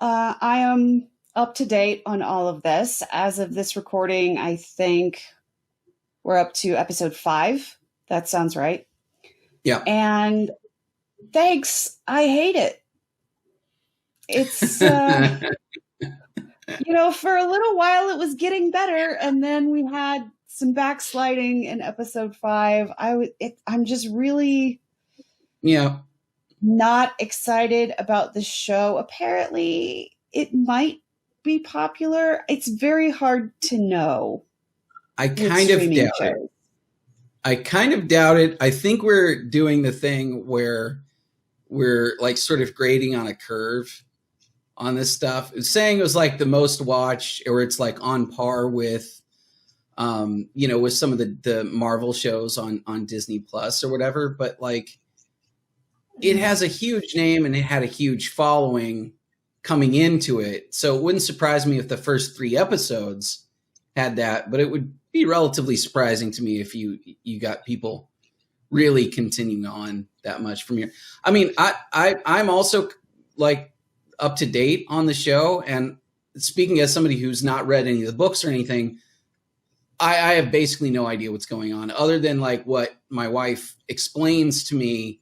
I am up to date on all of this. As of this recording, I think we're up to episode 5. That sounds right. Yeah. And thanks. I hate it. It's, for a little while it was getting better, and then we had some backsliding in episode 5. I'm just really not excited about the show. Apparently, it might be popular. It's very hard to know. I kind of doubt it. I think we're doing the thing where we're like sort of grading on a curve on this stuff. It's saying it was like the most watched, or it's like on par with, with some of the Marvel shows on Disney Plus or whatever. But like, it has a huge name and it had a huge following coming into it. So it wouldn't surprise me if the first 3 episodes had that, but it would be relatively surprising to me if you got people really continuing on that much from here. I mean, I'm also like up to date on the show, and speaking as somebody who's not read any of the books or anything, I have basically no idea what's going on other than like what my wife explains to me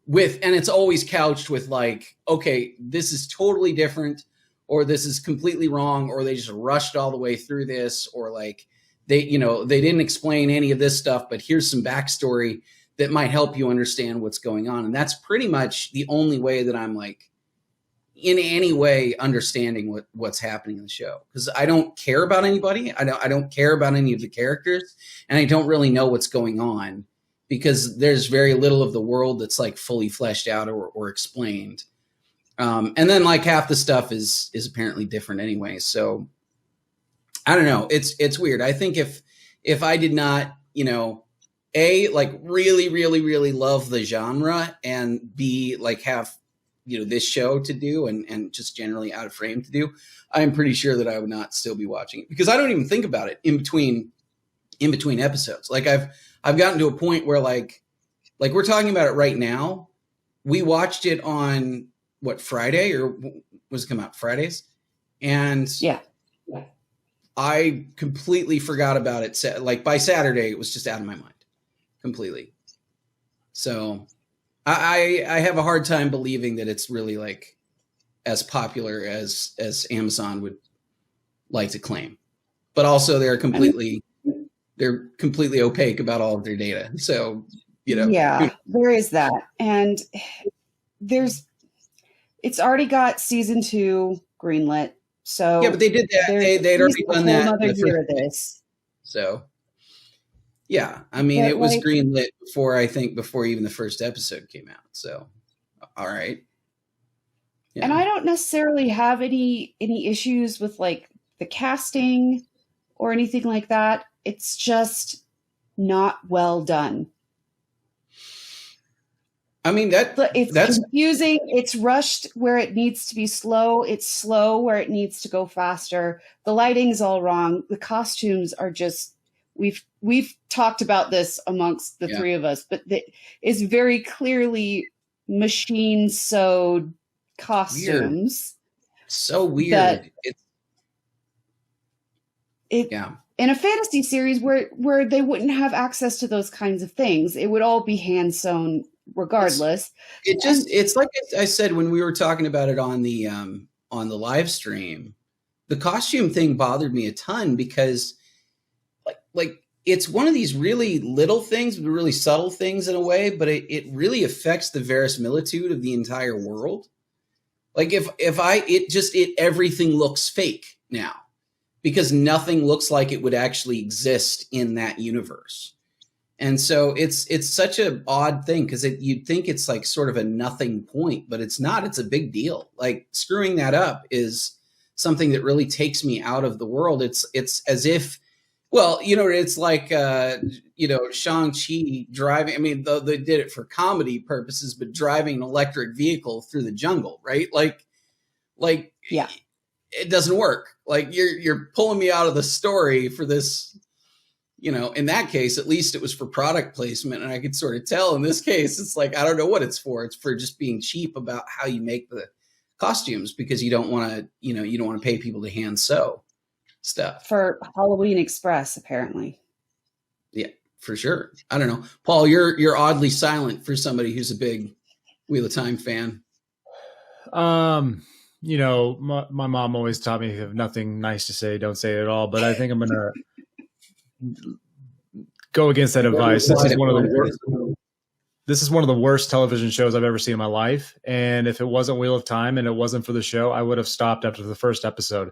and it's always couched with like, okay, this is totally different, or this is completely wrong, or they just rushed all the way through this, or like they didn't explain any of this stuff, but here's some backstory that might help you understand what's going on. And that's pretty much the only way that I'm like in any way understanding what's happening in the show, because I don't care about anybody. I don't care about any of the characters, and I don't really know what's going on because there's very little of the world that's like fully fleshed out or explained. And then like half the stuff is apparently different anyway. So I don't know. It's weird. I think if I did not, A, like really, really, really love the genre, and B, like have, this show to do and just generally out of frame to do, I'm pretty sure that I would not still be watching it, because I don't even think about it in between episodes. Like I've gotten to a point where like we're talking about it right now. We watched it on Friday, or was it come out Fridays? And yeah. I completely forgot about it. Like by Saturday, it was just out of my mind completely. So I have a hard time believing that it's really like as popular as Amazon would like to claim, but also they're completely opaque about all of their data. So, yeah, there is that. And it's already got season 2 greenlit. So yeah, but they did that. They'd already done that. Another year of this. So yeah, I mean, it was greenlit before even the first episode came out. So, all right. Yeah. And I don't necessarily have any issues with like the casting or anything like that. It's just not well done. I mean, that's confusing. It's rushed where it needs to be slow. It's slow where it needs to go faster. The lighting's all wrong. The costumes are just, we've talked about this amongst the 3 of us, but it's very clearly machine sewed costumes. Weird. So weird. In a fantasy series where they wouldn't have access to those kinds of things, it would all be hand sewn regardless. It's like I said when we were talking about it on the live stream, the costume thing bothered me a ton because like it's one of these really little things, really subtle things in a way, but it really affects the verisimilitude of the entire world. Like everything looks fake now because nothing looks like it would actually exist in that universe. And so it's such an odd thing because you'd think it's like sort of a nothing point, but it's not. It's a big deal. Like screwing that up is something that really takes me out of the world. It's as if, well, it's like, Shang-Chi driving. I mean, they did it for comedy purposes, but driving an electric vehicle through the jungle, right? Like, yeah, it doesn't work. Like you're pulling me out of the story for this. In that case, at least it was for product placement, and I could sort of tell. In this case, it's like I don't know what it's for. It's for just being cheap about how you make costumes because you don't want to pay people to hand sew stuff for Halloween Express, apparently. Yeah, for sure. I don't know, Paul. You're oddly silent for somebody who's a big Wheel of Time fan. You know, my mom always taught me if you have nothing nice to say, don't say it at all. But I think I'm gonna go against that advice. This is one of the worst television shows I've ever seen in my life. And if it wasn't Wheel of Time and it wasn't for the show, I would have stopped after the first episode.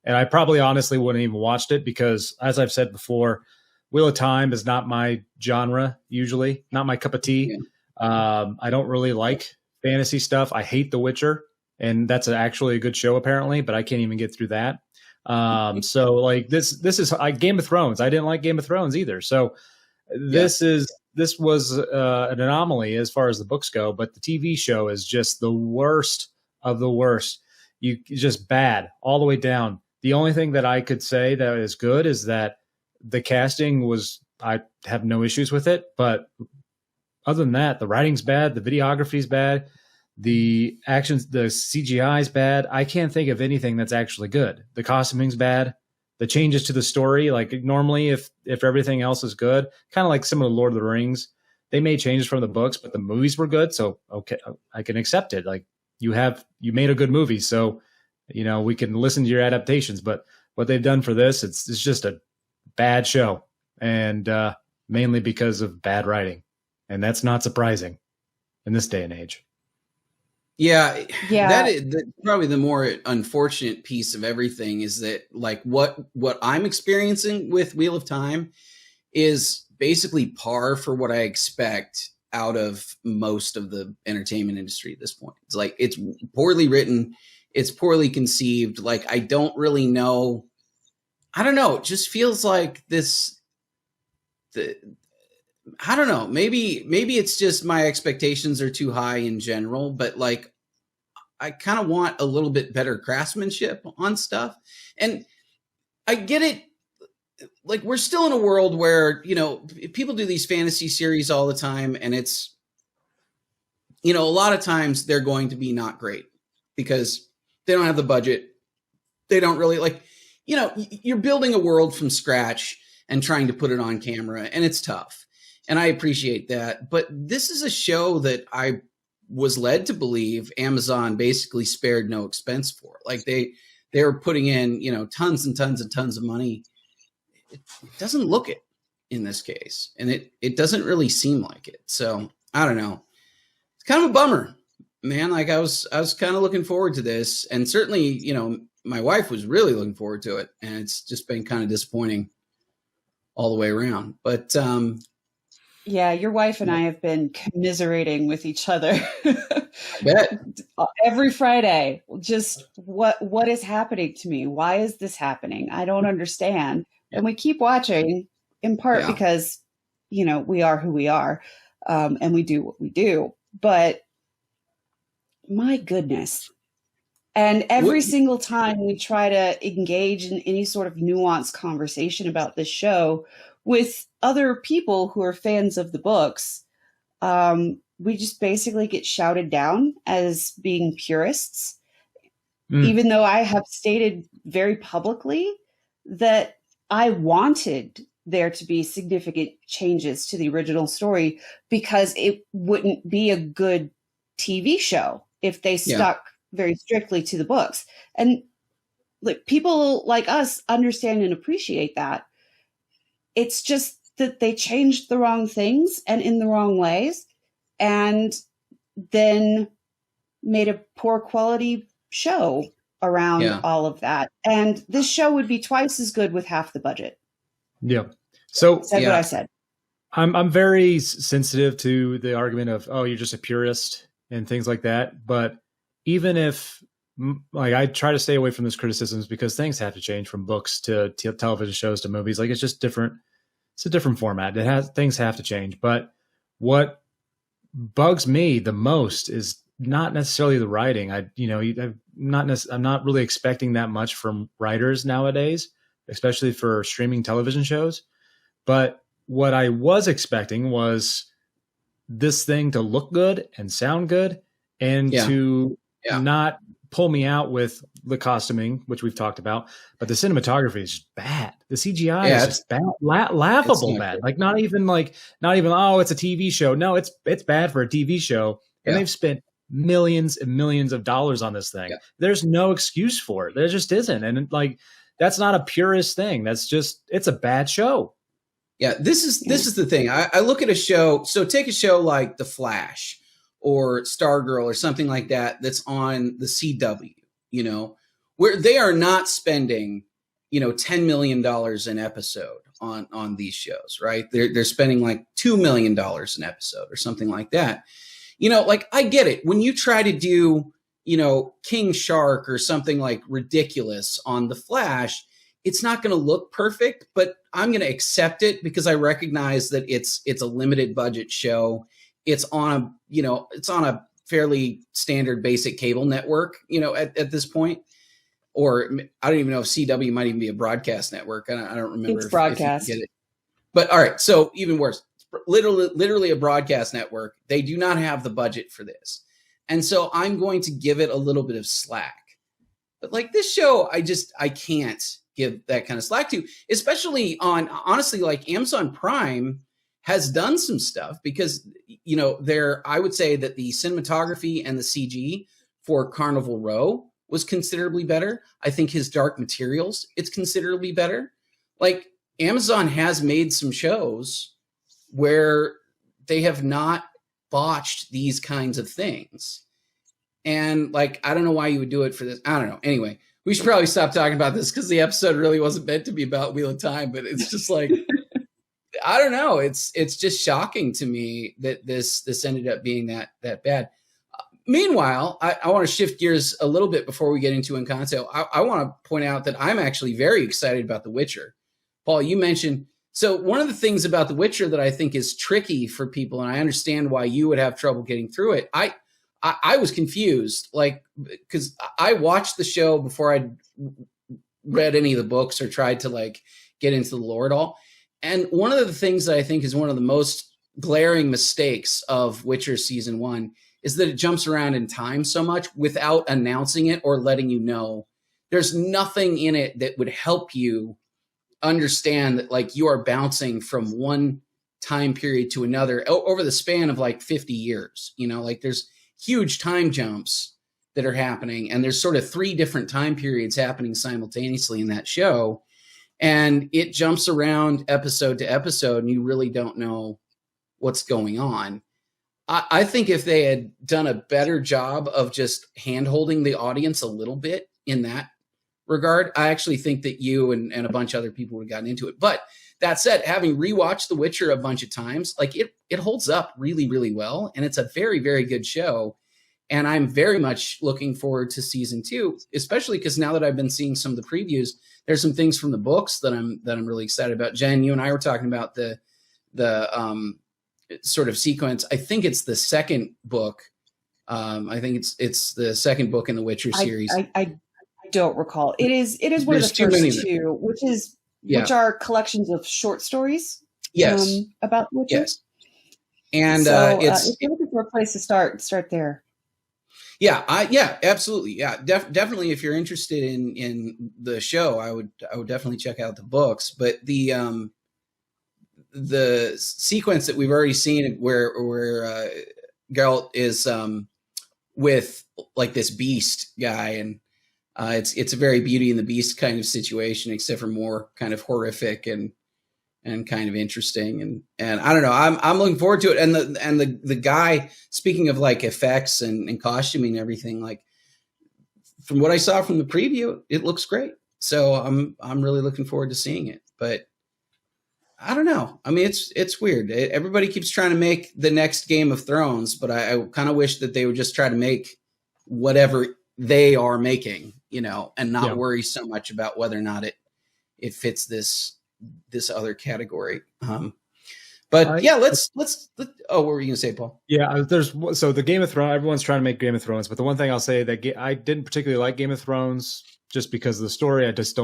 And I probably honestly wouldn't even watched it because, as I've said before, Wheel of Time is not my genre, usually, not my cup of tea. I don't really like fantasy stuff. I hate The Witcher, and that's actually a good show apparently, but I can't even get through that. So like this is Game of Thrones. I didn't like Game of Thrones either. So this was an anomaly as far as the books go, but the TV show is just the worst of the worst. Just bad all the way down. The only thing that I could say that is good is that the casting I have no issues with it, but other than that, the writing's bad, the videography's bad, the actions, the CGI is bad. I can't think of anything that's actually good. The costuming's bad. The changes to the story, like normally if everything else is good, kind of like some of the Lord of the Rings, they made changes from the books, but the movies were good. So, okay, I can accept it. Like you made a good movie. So, we can listen to your adaptations, but what they've done for this, it's just a bad show. And mainly because of bad writing. And that's not surprising in this day and age. Yeah. That is probably the more unfortunate piece of everything is that like what I'm experiencing with Wheel of Time is basically par for what I expect out of most of the entertainment industry at this point. It's like, it's poorly written. It's poorly conceived. Like, I don't really know. I don't know. It just feels like I don't know. Maybe it's just my expectations are too high in general, but like I kind of want a little bit better craftsmanship on stuff. And I get it. Like we're still in a world where, people do these fantasy series all the time and it's, a lot of times they're going to be not great because they don't have the budget. They don't really you're building a world from scratch and trying to put it on camera and it's tough. And I appreciate that. But this is a show that I was led to believe Amazon basically spared no expense for. Like they were putting in, tons and tons and tons of money. It doesn't look it in this case. And it doesn't really seem like it. So I don't know. It's kind of a bummer, man. Like I was kind of looking forward to this. And certainly, my wife was really looking forward to it. And it's just been kind of disappointing all the way around. But, yeah, your wife and I have been commiserating with each other. I bet. Every Friday. Just what is happening to me? Why is this happening? I don't understand. And we keep watching in part because, we are who we are, and we do what we do. But my goodness. And every single time we try to engage in any sort of nuanced conversation about this show with other people who are fans of the books, we just basically get shouted down as being purists, even though I have stated very publicly that I wanted there to be significant changes to the original story because it wouldn't be a good TV show if they stuck very strictly to the books. And like people like us understand and appreciate that. It's just that they changed the wrong things and in the wrong ways and then made a poor quality show around all of that. And this show would be twice as good with half the budget. Yeah. So said what I said. I'm very sensitive to the argument of, oh, you're just a purist and things like that. But even if like I try to stay away from those criticisms because things have to change from books to television shows to movies. Like it's just different. It's a different format. Things have to change. But what bugs me the most is not necessarily the writing. I'm not really expecting that much from writers nowadays, especially for streaming television shows. But what I was expecting was this thing to look good and sound good and to not pull me out with the costuming, which we've talked about, but the cinematography is just bad. The CGI is just bad, laughable bad. Like not even oh, it's a TV show. No, it's bad for a TV show, and they've spent millions and millions of dollars on this thing. There's no excuse for it. There just isn't, and like that's not a purist thing. That's just it's a bad show. Yeah, this is the thing. I look at a show. So take a show like The Flash or Stargirl or something like that that's on the CW, you know, where they are not spending, you know, $10 million an episode on these shows, right? They're spending like $2 million an episode or something like that. You know, like I get it. When you try to do, you know, King Shark or something like ridiculous on The Flash, it's not going to look perfect, but I'm going to accept it because I recognize that it's a limited budget show. It's on a fairly standard basic cable network, you know, at this point. Or I don't even know if CW might even be a broadcast network. I don't remember. It's broadcast. If you get it. But all right, so even worse, literally a broadcast network. They do not have the budget for this. And so I'm going to give it a little bit of slack. But like this show, I can't give that kind of slack to, especially on, honestly, like Amazon Prime has done some stuff because, you know, I would say that the cinematography and the CG for Carnival Row was considerably better. I think his Dark Materials, it's considerably better. Like Amazon has made some shows where they have not botched these kinds of things. And like, I don't know why you would do it for this. I don't know. Anyway, we should probably stop talking about this because the episode really wasn't meant to be about Wheel of Time, but it's just like, I don't know. It's just shocking to me that this ended up being that bad. Meanwhile, I want to shift gears a little bit before we get into Encanto. I want to point out that I'm actually very excited about The Witcher. Paul, you mentioned, so one of the things about The Witcher that I think is tricky for people, and I understand why you would have trouble getting through it. I was confused, like, because I watched the show before I'd read any of the books or tried to like get into the lore at all. And one of the things that I think is one of the most glaring mistakes of Witcher season 1 is that it jumps around in time so much without announcing it or letting you know. There's nothing in it that would help you understand that like you are bouncing from one time period to another over the span of like 50 years. You know, like there's huge time jumps that are happening, and there's sort of 3 different time periods happening simultaneously in that show. And it jumps around episode to episode, and you really don't know what's going on. I think if they had done a better job of just hand-holding the audience a little bit in that regard, I actually think that you and a bunch of other people would have gotten into it. But that said, having rewatched The Witcher a bunch of times, like it holds up really, really well. And it's a very, very good show. And I'm very much looking forward to season 2, especially because now that I've been seeing some of the previews, there's some things from the books that I'm really excited about. Jen, you and I were talking about the sort of sequence. I think it's the second book. I think it's the second book in the Witcher series. I don't recall. It is one of the first 2, which are collections of short stories. Yes. About Witcher. Yes. And so, if you're looking for a place to start there. Yeah, absolutely. Yeah, definitely. If you're interested in the show, I would definitely check out the books. But the sequence that we've already seen where Geralt is with like this beast guy, and it's a very Beauty and the Beast kind of situation, except for more kind of horrific and kind of interesting. And I don't know, I'm looking forward to it. And the guy, speaking of like effects and costuming and everything, like from what I saw from the preview, it looks great. So I'm really looking forward to seeing it. But I don't know. I mean, it's weird. Everybody keeps trying to make the next Game of Thrones, but I kind of wish that they would just try to make whatever they are making, you know, and not worry so much about whether or not it fits this other category. But let's what were you gonna say, Paul? Yeah, so the Game of Thrones, everyone's trying to make Game of Thrones, but the one thing I'll say that I didn't particularly like Game of Thrones just because of the story. It's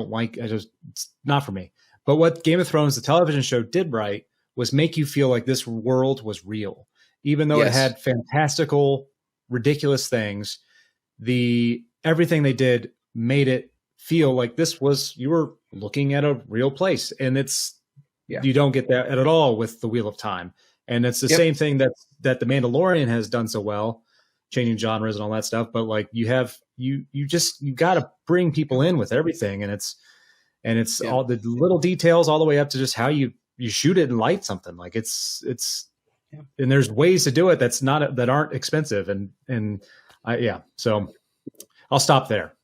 not for me. But what Game of Thrones, the television show, did right was make you feel like this world was real. Even though it had fantastical, ridiculous things, the everything they did made it feel like you were looking at a real place. And you don't get that at all with the Wheel of Time. And it's the same thing that the Mandalorian has done so well, changing genres and all that stuff. But like you got to bring people in with everything. And it's all the little details all the way up to just how you shoot it and light something. Like it's and there's ways to do it that aren't expensive. So I'll stop there.